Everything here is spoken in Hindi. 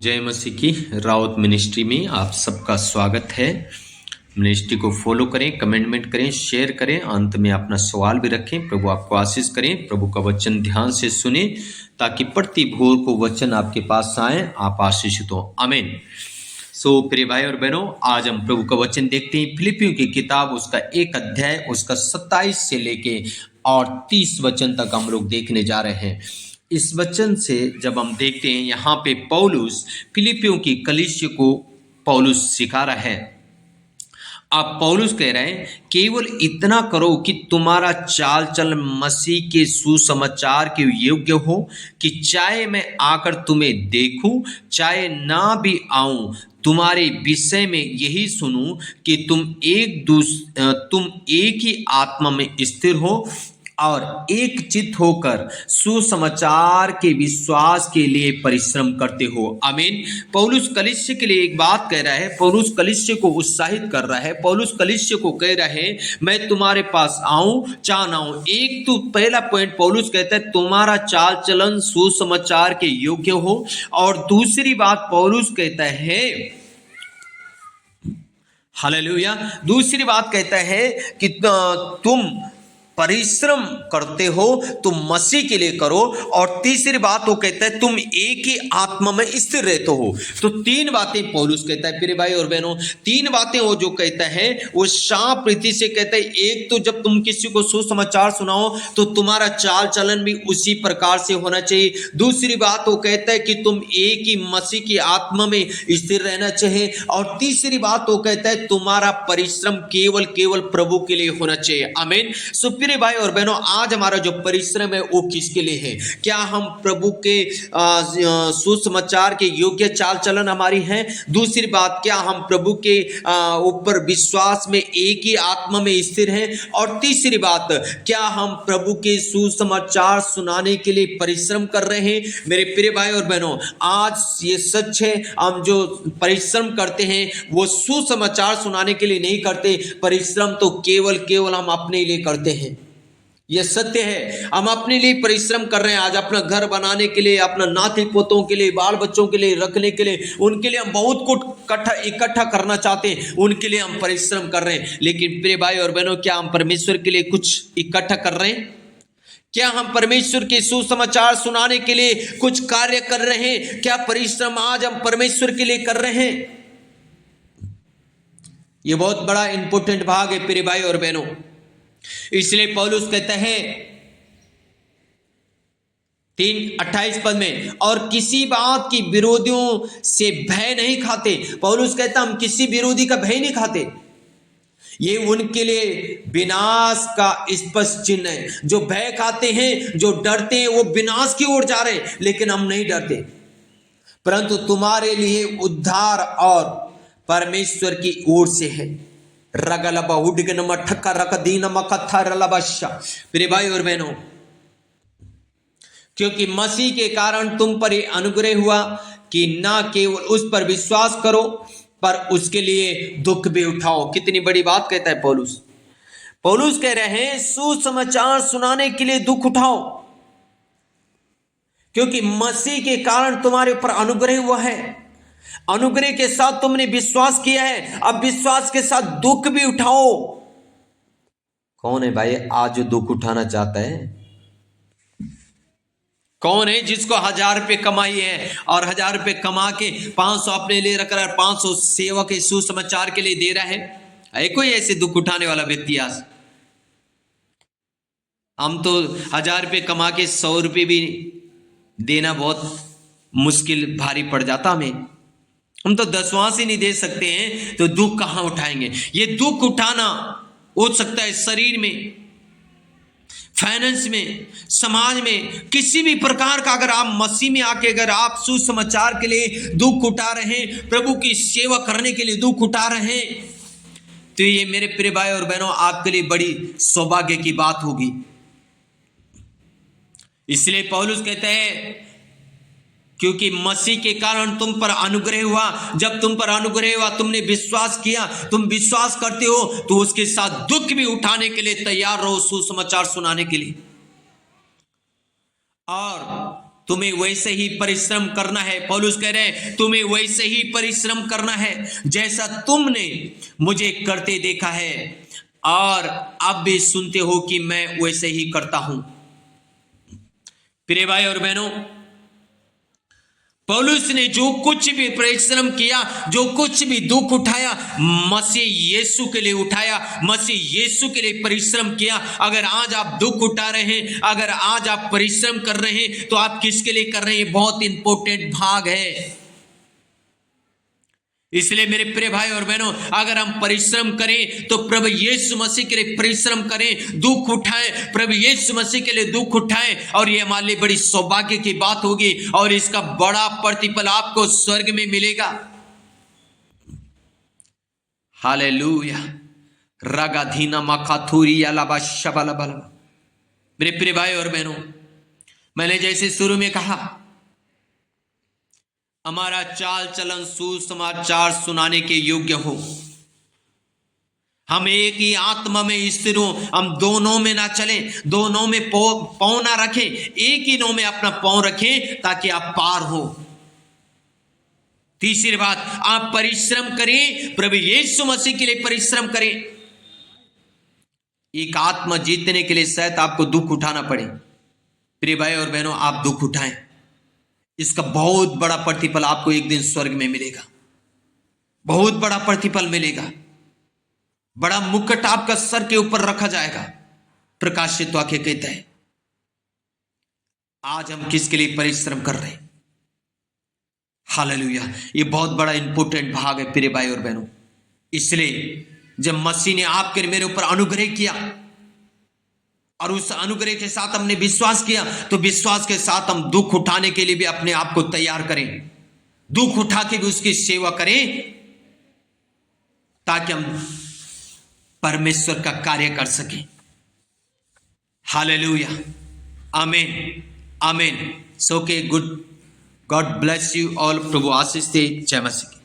जय मसीह की राउत मिनिस्ट्री में आप सबका स्वागत है। मिनिस्ट्री को फॉलो करें, कमेंटमेंट करें, शेयर करें, अंत में अपना सवाल भी रखें। प्रभु आपको आशीष करें। प्रभु का वचन ध्यान से सुने ताकि प्रति भोर को वचन आपके पास आए, आप आशीषित हो। आमीन। प्रिय भाई और बहनों, आज हम प्रभु का वचन देखते हैं। फिलिपियों की किताब उसका 1 अध्याय उसका 27 से लेके और 30 वचन तक हम लोग देखने जा रहे हैं। इस वचन से जब हम देखते हैं, यहाँ पे पौलुस फिलिपियों की कलीसिया को पौलुस सिखा रहा है। अब पौलुस कह रहे हैं, केवल इतना करो कि तुम्हारा चाल चलन मसीह के सुसमाचार के योग्य हो, कि चाहे मैं आकर तुम्हें देखूं चाहे ना भी आऊं, तुम्हारे विषय में यही सुनूं कि तुम एक ही आत्मा में स्थिर हो और एक चित्त होकर सुसमाचार के विश्वास के लिए परिश्रम करते हो। आमीन। पौलुस कलीसिया के लिए एक बात कह रहा है। पौलुस कलीसिया को उत्साहित कर रहा है। पौलुस कलीसिया को कह रहा है, मैं तुम्हारे पास आऊं चाहे ना आऊं। एक तो पहला पॉइंट पौलुस कहता है, तुम्हारा चाल चलन सुसमाचार के योग्य हो। और दूसरी बात पौलुस कहता है, हालेलुया, दूसरी बात कहता है कि तुम परिश्रम करते हो, तुम मसीह के लिए करो। और तीसरी बात वो कहता है, तुम एक ही आत्मा में स्थिर रहते हो। तो तीन बातें पौलुस कहता है। प्रिय भाई और बहनों, तीन बातें वो जो कहता है वो शाप रीति से कहता है। एक तो जब तुम किसी को सुसमाचार सुनाओ तो तुम्हारा चाल चलन भी उसी प्रकार से होना चाहिए। दूसरी बात वो कहता है कि तुम एक ही मसीह की आत्मा में स्थिर रहना चाहिए। और तीसरी बात वो कहता है, तुम्हारा परिश्रम केवल प्रभु के लिए होना चाहिए। आमीन। मेरे भाई और बहनों, आज हमारा जो परिश्रम है वो किसके लिए है? क्या हम प्रभु के सुसमाचार के योग्य चाल चलन हमारी है? दूसरी बात, क्या हम प्रभु के ऊपर विश्वास में एक ही आत्मा में स्थिर हैं? और तीसरी बात, क्या हम प्रभु के सुसमाचार सुनाने के लिए परिश्रम कर रहे हैं? मेरे प्रिय भाई और बहनों, आज ये सच है, हम जो परिश्रम करते हैं वो सुसमाचार सुनाने के लिए नहीं करते। परिश्रम तो केवल हम अपने लिए करते हैं। यह सत्य है, हम अपने लिए परिश्रम कर रहे हैं। आज अपना घर बनाने के लिए, अपना नाती पोतों के लिए, बाल बच्चों के लिए रखने के लिए, उनके लिए हम बहुत कुछ इकट्ठा करना चाहते हैं, उनके लिए हम परिश्रम कर रहे हैं। लेकिन प्रिय भाई और बहनों, क्या हम परमेश्वर के लिए कुछ इकट्ठा कर रहे हैं? क्या हम परमेश्वर के सुसमाचार सुनाने के लिए कुछ कार्य कर रहे हैं? क्या परिश्रम आज हम परमेश्वर के लिए कर रहे हैं? यह बहुत बड़ा इंपॉर्टेंट भाग है प्रिय भाई और बहनों। इसलिए पौलुस कहता है 3:28 पद में, और किसी बात की विरोधियों से भय नहीं खाते। पौलुस कहता, हम किसी विरोधी का भय नहीं खाते। ये उनके लिए विनाश का स्पष्ट चिन्ह है। जो भय खाते हैं, जो डरते हैं, वो विनाश की ओर जा रहे हैं। लेकिन हम नहीं डरते, परंतु तुम्हारे लिए उद्धार और परमेश्वर की ओर से है। रगलबा उडगन मठका रक दीन मकथा रलबशा। प्रिय भाई और बहनों, क्योंकि मसीह के कारण तुम पर यह अनुग्रह हुआ कि ना केवल उस पर विश्वास करो पर उसके लिए दुख भी उठाओ। कितनी बड़ी बात कहता है पौलुस। पौलुस कह रहे हैं, सुसमाचार सुनाने के लिए दुख उठाओ, क्योंकि मसीह के कारण तुम्हारे ऊपर अनुग्रह हुआ है। अनुग्रह के साथ तुमने विश्वास किया है, अब विश्वास के साथ दुख भी उठाओ। कौन है भाई आज जो दुख उठाना चाहता है? कौन है जिसको 1000 रुपये कमाई है और 1000 रुपये कमा के 500 अपने लिए रख रहा है, 500 सेवा के सुसमाचार के लिए दे रहा है? कोई ऐसे दुख उठाने वाला व्यक्ति आज? हम तो 1000 रुपये कमा के 100 रुपये भी देना बहुत मुश्किल, भारी पड़ जाता हमें। हम तो 10वां से नहीं दे सकते हैं, तो दुख कहां उठाएंगे? ये दुख उठाना हो सकता है शरीर में, फाइनेंस में, समाज में, किसी भी प्रकार का। अगर आप मसीह में आके अगर आप सुसमाचार के लिए दुख उठा रहे हैं, प्रभु की सेवा करने के लिए दुख उठा रहे हैं, तो ये मेरे प्रिय भाई और बहनों, आपके लिए बड़ी सौभाग्य की बात होगी। इसलिए पौलुस कहते हैं, क्योंकि मसीह के कारण तुम पर अनुग्रह हुआ। जब तुम पर अनुग्रह हुआ, तुमने विश्वास किया, तुम विश्वास करते हो, तो उसके साथ दुख भी उठाने के लिए तैयार रहो, सुसमाचार सुनाने के लिए। और तुम्हें वैसे ही परिश्रम करना है। पौलुस कह रहे हैं तुम्हें वैसे ही परिश्रम करना है जैसा तुमने मुझे करते देखा है और अब भी सुनते हो कि मैं वैसे ही करता हूं। प्रिय भाई और बहनों, पौलुस ने जो कुछ भी परिश्रम किया, जो कुछ भी दुख उठाया, मसीह यीशु के लिए उठाया, मसीह यीशु के लिए परिश्रम किया। अगर आज आप दुख उठा रहे हैं, अगर आज आप परिश्रम कर रहे हैं, तो आप किसके लिए कर रहे हैं? बहुत इंपॉर्टेंट भाग है। इसलिए मेरे प्रिय भाई और बहनों, अगर हम परिश्रम करें तो प्रभु यीशु मसीह के लिए परिश्रम करें, दुख उठाएं, प्रभु यीशु मसीह के लिए दुख उठाएं, और ये हमारे लिए बड़ी सौभाग्य की बात होगी और इसका बड़ा प्रतिफल आपको स्वर्ग में मिलेगा। हालेलुया। रगाधीना मखाथुरी अलाबा शबला बला। मेरे प्रिय भाई और बहनों, मैंने जैसे शुरू में कहा, हमारा चाल चलन सुसमाचार सुनाने के योग्य हो, हम एक ही आत्मा में स्थिर हो, हम दोनों में ना चलें, दोनों में पांव ना रखें, एक ही नो में अपना पांव रखें ताकि आप पार हो। तीसरी बात, आप परिश्रम करें, प्रभु यीशु मसीह के लिए परिश्रम करें। एक आत्मा जीतने के लिए शायद आपको दुख उठाना पड़े। प्रिय भाई और बहनों, आप दुख उठाएं, इसका बहुत बड़ा प्रतिफल आपको एक दिन स्वर्ग में मिलेगा, बहुत बड़ा प्रतिफल मिलेगा। बड़ा मुकुट आपका सर के ऊपर रखा जाएगा। प्रकाशित वाक्य कहता है, आज हम किसके लिए परिश्रम कर रहे हैं? हालेलुया। ये बहुत बड़ा इंपॉर्टेंट भाग है प्रिय भाई और बहनों। इसलिए जब मसीह ने आपके मेरे ऊपर अनुग्रह किया और उस अनुग्रह के साथ हमने विश्वास किया, तो विश्वास के साथ हम दुख उठाने के लिए भी अपने आप को तैयार करें, दुख उठा के भी उसकी सेवा करें, ताकि हम परमेश्वर का कार्य कर सकें। हालेलुया, आमीन, आमीन। सो के good, God bless you all. प्रभु आशीष दे। जय मसीह।